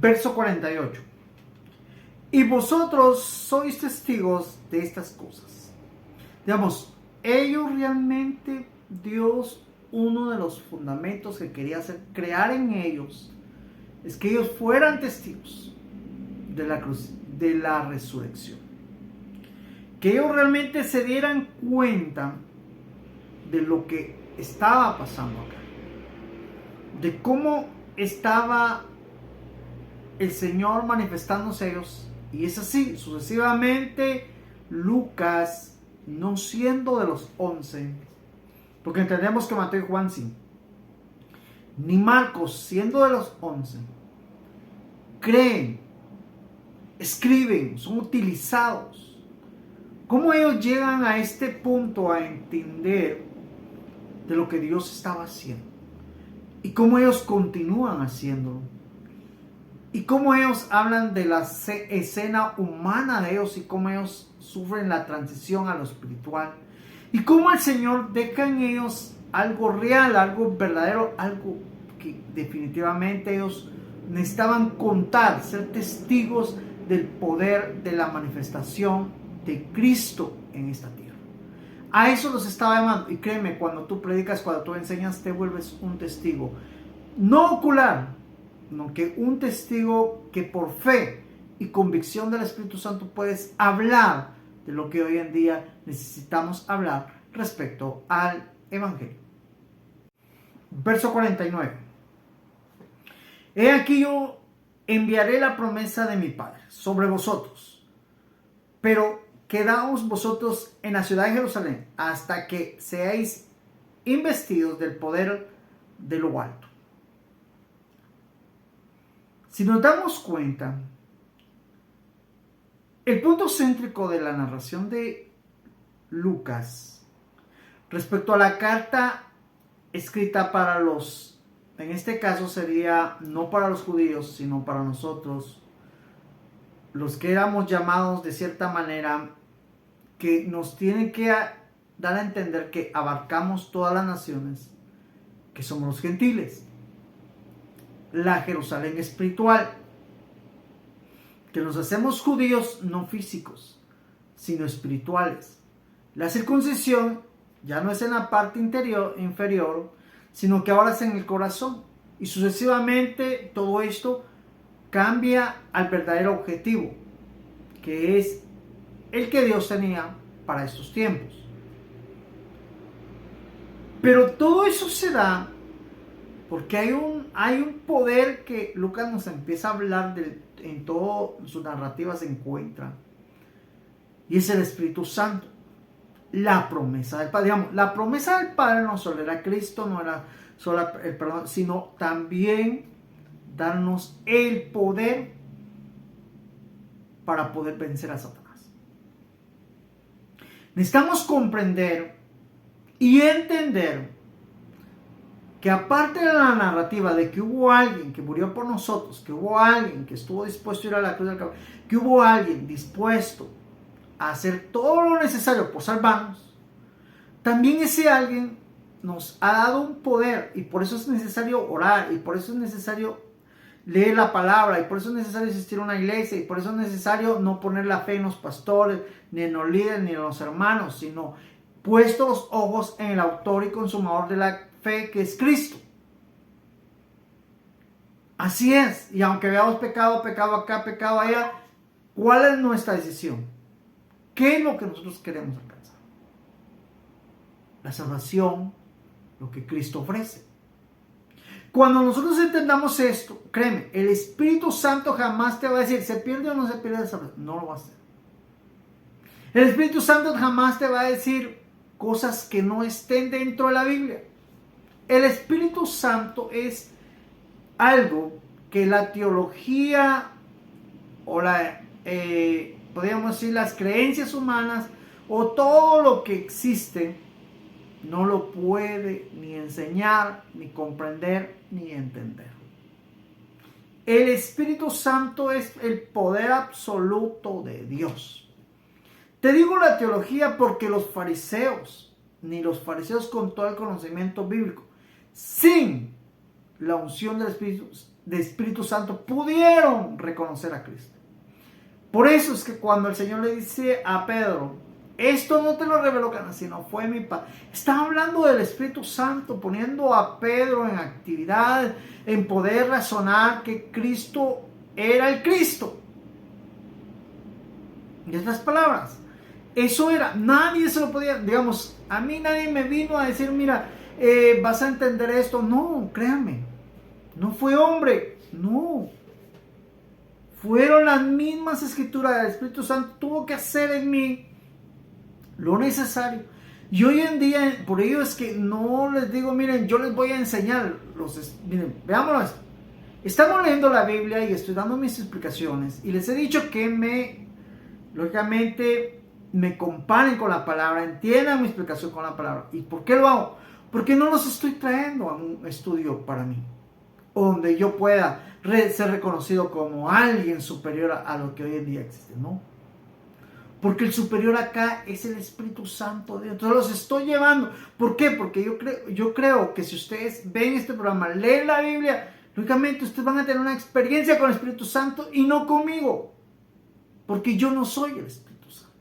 Verso 48. Y vosotros sois testigos de estas cosas. Digamos, ellos realmente, Dios, uno de los fundamentos que quería hacer, crear en ellos, es que ellos fueran testigos de la cruz, de la resurrección. Que ellos realmente se dieran cuenta de lo que estaba pasando acá. De cómo estaba el Señor manifestándose a ellos. Y es así, sucesivamente, Lucas, no siendo de los 11, porque entendemos que Mateo y Juan sí, ni Marcos, siendo de los 11, creen, escriben, son utilizados. ¿Cómo ellos llegan a este punto a entender de lo que Dios estaba haciendo? Y cómo ellos continúan haciéndolo. Y cómo ellos hablan de la escena humana de ellos y cómo ellos sufren la transición a lo espiritual. Y cómo el Señor deja en ellos algo real, algo verdadero, algo que definitivamente ellos necesitaban contar, ser testigos del poder de la manifestación de Cristo en esta tierra. A eso los estaba llamando. Y créeme, cuando tú predicas, cuando tú enseñas, te vuelves un testigo. No ocular, no, que un testigo que por fe y convicción del Espíritu Santo puedes hablar de lo que hoy en día necesitamos hablar respecto al Evangelio. Verso 49. He aquí yo enviaré la promesa de mi Padre sobre vosotros, pero quedaos vosotros en la ciudad de Jerusalén hasta que seáis investidos del poder de lo alto. Si nos damos cuenta, el punto céntrico de la narración de Lucas respecto a la carta escrita para los, en este caso sería no para los judíos, sino para nosotros, los que éramos llamados de cierta manera, que nos tiene que dar a entender que abarcamos todas las naciones, que somos los gentiles. La Jerusalén espiritual, que nos hacemos judíos no físicos, sino espirituales. La circuncisión ya no es en la parte inferior, sino que ahora es en el corazón. Y sucesivamente todo esto cambia al verdadero objetivo, que es el que Dios tenía para estos tiempos. Pero todo eso se da porque hay un poder que Lucas nos empieza a hablar en toda su narrativa se encuentra. Y es el Espíritu Santo. La promesa del Padre. Digamos, la promesa del Padre no solo era Cristo, no era solo el perdón, sino también darnos el poder para poder vencer a Satanás. Necesitamos comprender y entender que aparte de la narrativa de que hubo alguien que murió por nosotros, que hubo alguien que estuvo dispuesto a ir a la cruz del Calvario, que hubo alguien dispuesto a hacer todo lo necesario por salvarnos, también ese alguien nos ha dado un poder, y por eso es necesario orar, y por eso es necesario leer la palabra, y por eso es necesario asistir a una iglesia, y por eso es necesario no poner la fe en los pastores, ni en los líderes, ni en los hermanos, sino puesto los ojos en el autor y consumador de la fe, que es Cristo. Así es. Y aunque veamos pecado acá, pecado allá, ¿cuál es nuestra decisión? ¿Qué es lo que nosotros queremos alcanzar? La salvación, lo que Cristo ofrece. Cuando nosotros entendamos esto, créeme, el Espíritu Santo jamás te va a decir, ¿se pierde o no se pierde la salvación? No lo va a hacer. El Espíritu Santo jamás te va a decir cosas que no estén dentro de la Biblia. El Espíritu Santo es algo que la teología o podríamos decir las creencias humanas o todo lo que existe no lo puede ni enseñar, ni comprender, ni entender. El Espíritu Santo es el poder absoluto de Dios. Te digo la teología porque los fariseos, ni los fariseos con todo el conocimiento bíblico, sin la unción del Espíritu, de Espíritu Santo pudieron reconocer a Cristo. Por eso es que cuando el Señor le dice a Pedro, esto no te lo reveló Caná, sino fue mi Padre. Está hablando del Espíritu Santo, poniendo a Pedro en actividad, en poder razonar que Cristo era el Cristo. En otras palabras, eso era, nadie se lo podía, digamos, a mí nadie me vino a decir, mira, vas a entender esto. No, créanme, no fue hombre, no. Fueron las mismas escrituras del Espíritu Santo, tuvo que hacer en mí lo necesario. Y hoy en día, por ello es que no les digo, miren, yo les voy a enseñar, miren, veámoslo esto. Estamos leyendo la Biblia y estoy dando mis explicaciones y les he dicho que lógicamente, me comparen con la palabra, entiendan mi explicación con la palabra. ¿Y por qué lo hago? Porque no los estoy trayendo a un estudio para mí, donde yo pueda ser reconocido como alguien superior a lo que hoy en día existe, ¿no? Porque el superior acá es el Espíritu Santo de Dios. Entonces los estoy llevando. ¿Por qué? Porque yo creo que si ustedes ven este programa, leen la Biblia, lógicamente ustedes van a tener una experiencia con el Espíritu Santo y no conmigo. Porque yo no soy el Espíritu Santo.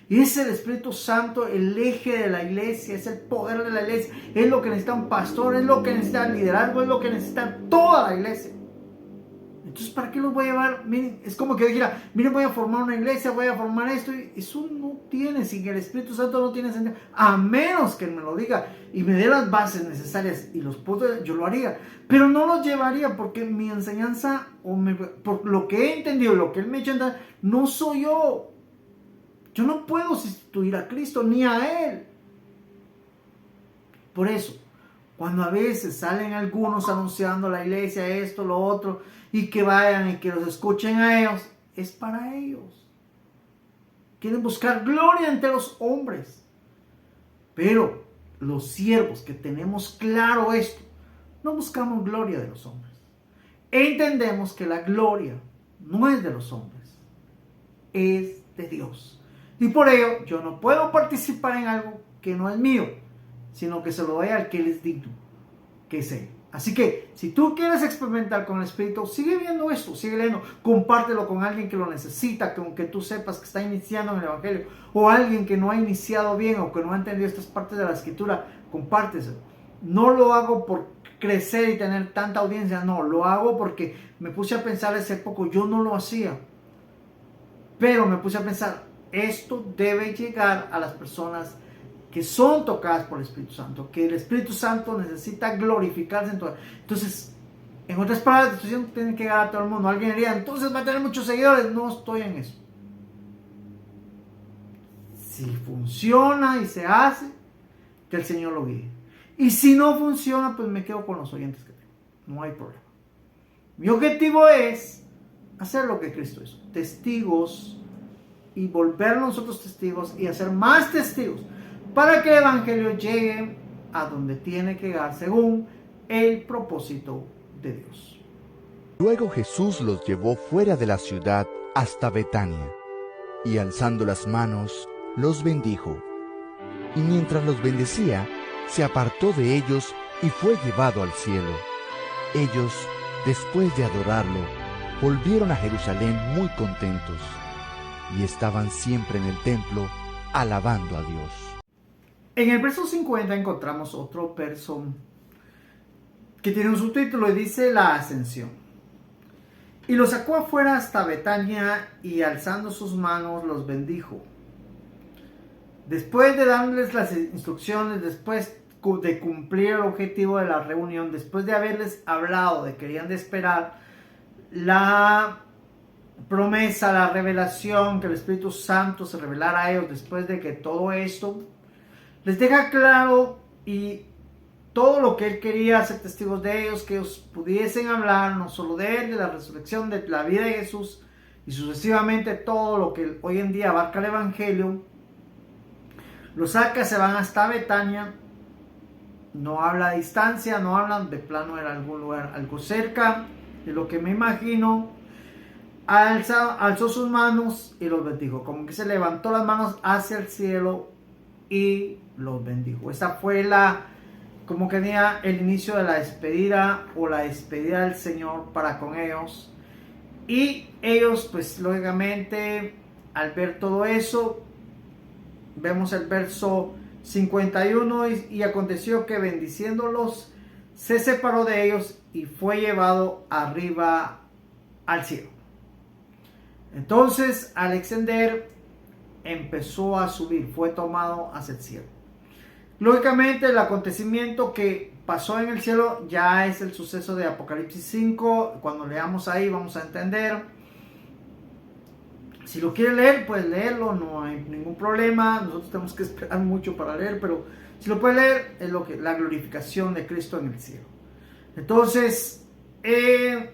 Y es el Espíritu Santo el eje de la iglesia, es el poder de la iglesia, es lo que necesita un pastor, es lo que necesita el liderazgo, es lo que necesita toda la iglesia. Entonces, ¿para qué los voy a llevar? Miren, es como que yo dijera, miren, voy a formar una iglesia, voy a formar esto. Y eso no tiene, sin el Espíritu Santo no tiene sentido. A menos que me lo diga y me dé las bases necesarias y los puntos, yo lo haría. Pero no los llevaría porque mi enseñanza, por lo que he entendido, lo que Él me ha hecho entender, no soy yo. Yo no puedo sustituir a Cristo ni a Él. Por eso, cuando a veces salen algunos anunciando la iglesia, esto, lo otro, y que vayan y que los escuchen a ellos, es para ellos. Quieren buscar gloria ante los hombres. Pero los siervos que tenemos claro esto, no buscamos gloria de los hombres. Entendemos que la gloria no es de los hombres, es de Dios. Y por ello yo no puedo participar en algo que no es mío, sino que se lo doy al que Él es digno, que es Él. Así que, si tú quieres experimentar con el Espíritu, sigue viendo esto, sigue leyendo, compártelo con alguien que lo necesita, con que tú sepas que está iniciando en el Evangelio, o alguien que no ha iniciado bien, o que no ha entendido estas partes de la Escritura, compárteselo. No lo hago por crecer y tener tanta audiencia, no, lo hago porque me puse a pensar hace poco, yo no lo hacía, pero me puse a pensar, esto debe llegar a las personas que son tocadas por el Espíritu Santo, que el Espíritu Santo necesita glorificarse en todo. Entonces, en otras palabras, la situación tiene que llegar a todo el mundo. Alguien diría, entonces va a tener muchos seguidores. No estoy en eso. Si funciona y se hace, que el Señor lo guíe. Y si no funciona, pues me quedo con los oyentes que tengo. No hay problema. Mi objetivo es hacer lo que Cristo hizo. Testigos y volver nosotros testigos y hacer más testigos, para que el Evangelio llegue a donde tiene que llegar según el propósito de Dios. Luego Jesús los llevó fuera de la ciudad hasta Betania, y alzando las manos, los bendijo. Y mientras los bendecía, se apartó de ellos y fue llevado al cielo. Ellos, después de adorarlo, volvieron a Jerusalén muy contentos, y estaban siempre en el templo, alabando a Dios. En el verso 50 encontramos otro verso que tiene un subtítulo y dice la ascensión. Y los sacó afuera hasta Betania y alzando sus manos los bendijo. Después de darles las instrucciones, después de cumplir el objetivo de la reunión, después de haberles hablado de que querían de esperar la promesa, la revelación, que el Espíritu Santo se revelara a ellos, después de que todo esto les deja claro y todo lo que Él quería, hacer testigos de ellos, que ellos pudiesen hablar no solo de Él, de la resurrección, de la vida de Jesús y sucesivamente todo lo que hoy en día abarca el Evangelio. Los saca, se van hasta Betania, no habla de distancia, no hablan de plano, era algún lugar algo cerca, de lo que me imagino. Alzó sus manos y los bendijo, como que se levantó las manos hacia el cielo y los bendijo. Esa fue la como que tenía el inicio de la despedida o la despedida del Señor para con ellos. Y ellos, pues lógicamente, al ver todo eso, vemos el verso 51, y aconteció que bendiciéndolos, se separó de ellos y fue llevado arriba al cielo. Entonces Alexander empezó a subir, fue tomado hacia el cielo. Lógicamente el acontecimiento que pasó en el cielo ya es el suceso de Apocalipsis 5. Cuando leamos ahí vamos a entender. Si lo quiere leer, puede leerlo, no hay ningún problema. Nosotros tenemos que esperar mucho para leer, pero si lo puede leer, es lo que la glorificación de Cristo en el cielo. Entonces, en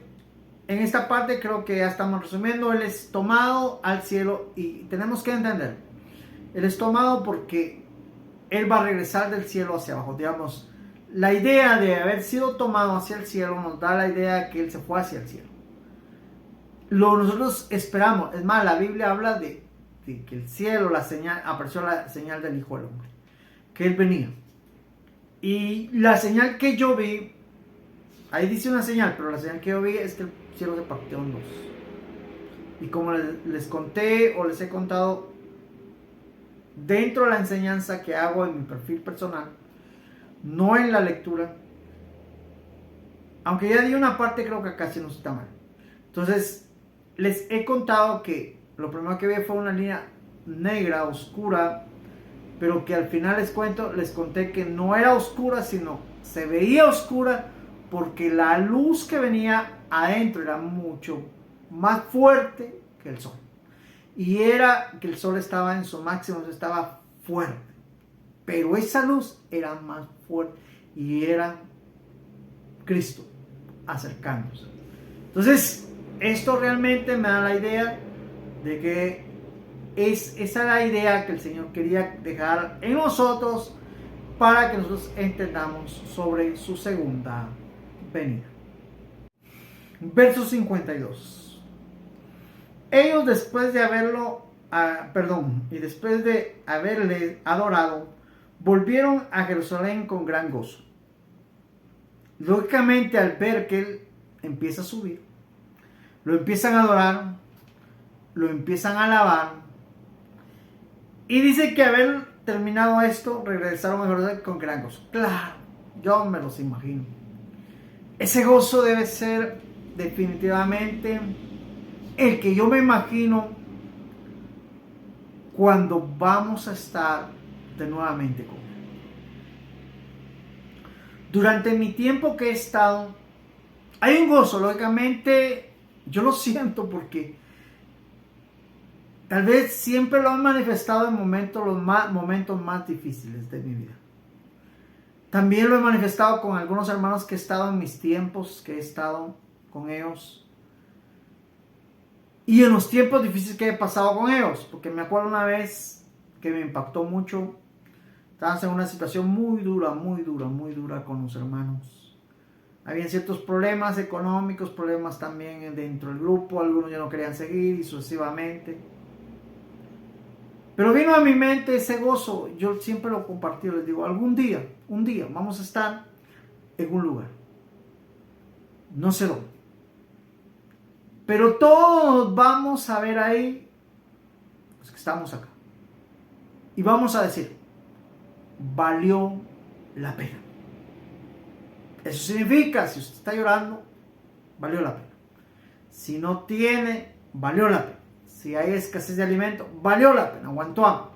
esta parte creo que ya estamos resumiendo. Él es tomado al cielo y tenemos que entender. Él es tomado porque Él va a regresar del cielo hacia abajo. Digamos, la idea de haber sido tomado hacia el cielo nos da la idea de que Él se fue hacia el cielo. Nosotros esperamos, es más, la Biblia habla de que el cielo, la señal, apareció la señal del Hijo del Hombre, que Él venía. Y la señal que yo vi, ahí dice una señal, pero la señal que yo vi es que el cielo se partió en dos. Y como les conté o les he contado, dentro de la enseñanza que hago en mi perfil personal, no en la lectura, aunque ya di una parte, creo que casi no está mal. Entonces, les he contado que lo primero que vi fue una línea negra, oscura, pero que al final les conté que no era oscura, sino se veía oscura porque la luz que venía adentro era mucho más fuerte que el sol. Y era que el sol estaba en su máximo, estaba fuerte. Pero esa luz era más fuerte y era Cristo acercándose. Entonces, esto realmente me da la idea de que esa la idea que el Señor quería dejar en nosotros para que nosotros entendamos sobre su segunda venida. Verso 52. Ellos después de después de haberle adorado, volvieron a Jerusalén con gran gozo. Lógicamente, al ver que Él empieza a subir, lo empiezan a adorar, lo empiezan a alabar. Y dice que haber terminado esto, regresaron a Jerusalén con gran gozo. Claro, yo me los imagino. Ese gozo debe ser definitivamente el que yo me imagino cuando vamos a estar de nuevamente con Él. Durante mi tiempo que he estado, hay un gozo, lógicamente. Yo lo siento porque tal vez siempre lo han manifestado en momentos más difíciles de mi vida. También lo he manifestado con algunos hermanos que he estado en mis tiempos, que he estado con ellos. Y en los tiempos difíciles que he pasado con ellos. Porque me acuerdo una vez que me impactó mucho. Estábamos en una situación muy dura con los hermanos. Había ciertos problemas económicos, problemas también dentro del grupo, algunos ya no querían seguir y sucesivamente. Pero vino a mi mente ese gozo, yo siempre lo compartí, les digo, un día vamos a estar en un lugar, no sé dónde. Pero todos vamos a ver ahí, los que estamos acá, y vamos a decir, valió la pena. Eso significa, si usted está llorando, valió la pena. Si no tiene, valió la pena. Si hay escasez de alimento, valió la pena, aguantó hambre.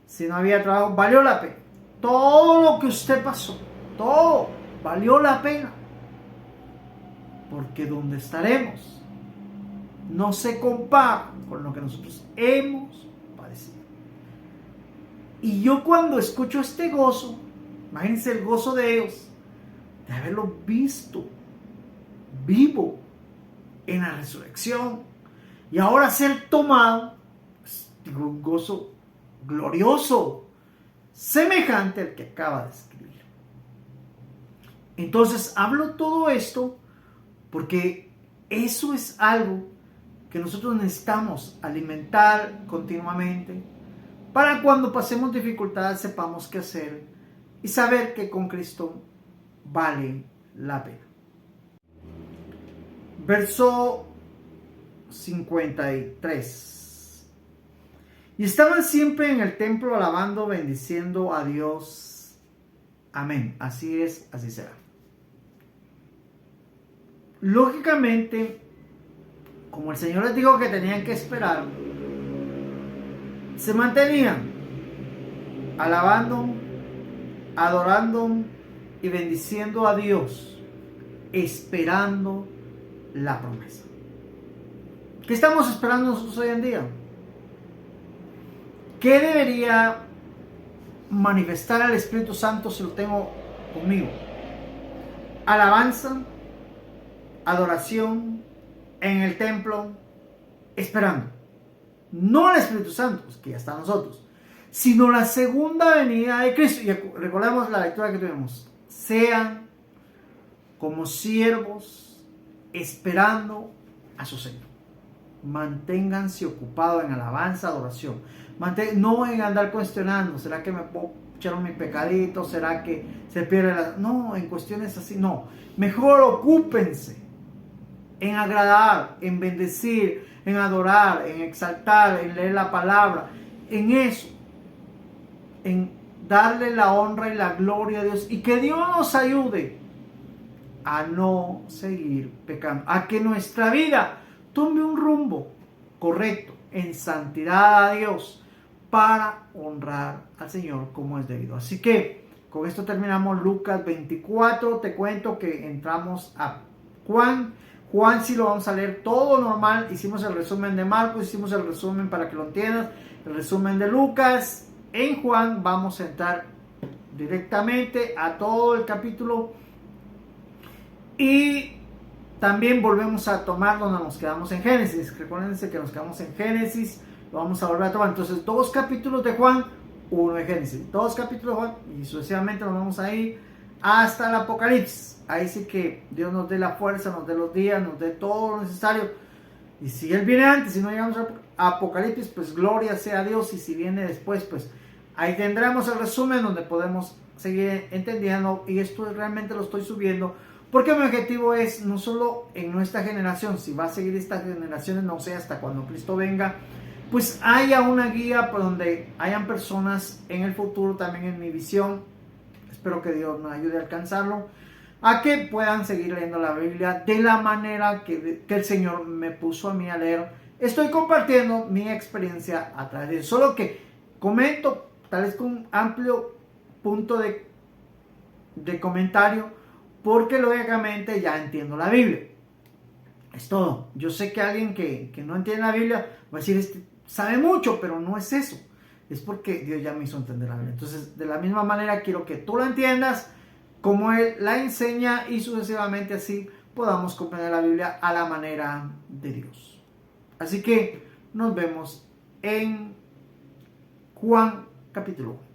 Si no había trabajo, valió la pena. Todo lo que usted pasó, todo valió la pena. Porque donde estaremos no se compara con lo que nosotros hemos padecido. Y yo cuando escucho este gozo, imagínense el gozo de ellos, de haberlo visto vivo en la resurrección y ahora ser tomado, digo, un gozo glorioso, semejante al que acaba de escribir. Entonces hablo todo esto porque eso es algo que nosotros necesitamos alimentar continuamente para cuando pasemos dificultades sepamos qué hacer y saber que con Cristo vale la pena. Verso 53. Y estaban siempre en el templo alabando, bendiciendo a Dios. Amén. Así es, así será. Lógicamente, como el Señor les dijo que tenían que esperar, se mantenían alabando, adorando y bendiciendo a Dios, esperando la promesa. ¿Qué estamos esperando nosotros hoy en día? ¿Qué debería manifestar el Espíritu Santo si lo tengo conmigo? Alabanza, adoración en el templo, esperando. No el Espíritu Santo, pues que ya está en nosotros, sino la segunda venida de Cristo. Y recordemos la lectura que tuvimos. Sean como siervos esperando a su Señor. Manténganse ocupados en alabanza, adoración. No en andar cuestionando, ¿será que me echaron mi pecadito? ¿Será que se pierde la...? No, en cuestiones así, no. Mejor ocúpense en agradar, en bendecir, en adorar, en exaltar, en leer la palabra, en eso, en darle la honra y la gloria a Dios, y que Dios nos ayude a no seguir pecando, a que nuestra vida tome un rumbo correcto, en santidad a Dios, para honrar al Señor como es debido. Así que con esto terminamos Lucas 24. Te cuento que entramos a Juan sí lo vamos a leer todo normal. Hicimos el resumen de Marcos, hicimos el resumen para que lo entiendas, el resumen de Lucas. En Juan vamos a entrar directamente a todo el capítulo y también volvemos a tomar donde nos quedamos en Génesis. Recuérdense que nos quedamos en Génesis, lo vamos a volver a tomar. Entonces 2 capítulos de Juan, 1 de Génesis, 2 capítulos de Juan, y sucesivamente nos vamos a ir hasta el Apocalipsis. Ahí sí que Dios nos dé la fuerza, nos dé los días, nos dé todo lo necesario. Y si Él viene antes, si no llegamos a Apocalipsis, pues gloria sea a Dios. Y si viene después, pues ahí tendremos el resumen donde podemos seguir entendiendo. Y esto realmente lo estoy subiendo porque mi objetivo es no solo en nuestra generación, si va a seguir estas generaciones, no sé, hasta cuando Cristo venga, pues haya una guía por donde hayan personas en el futuro, también en mi visión. Espero que Dios nos ayude a alcanzarlo, a que puedan seguir leyendo la Biblia de la manera que el Señor me puso a mí a leer. Estoy compartiendo mi experiencia a través de eso, solo que comento tal vez con un amplio punto de comentario, porque lógicamente ya entiendo la Biblia. Es todo. Yo sé que alguien que no entiende la Biblia va a decir, sabe mucho, pero no es eso. Es porque Dios ya me hizo entender la Biblia. Entonces, de la misma manera, quiero que tú la entiendas como Él la enseña, y sucesivamente así podamos comprender la Biblia a la manera de Dios. Así que nos vemos en Juan capítulo 1.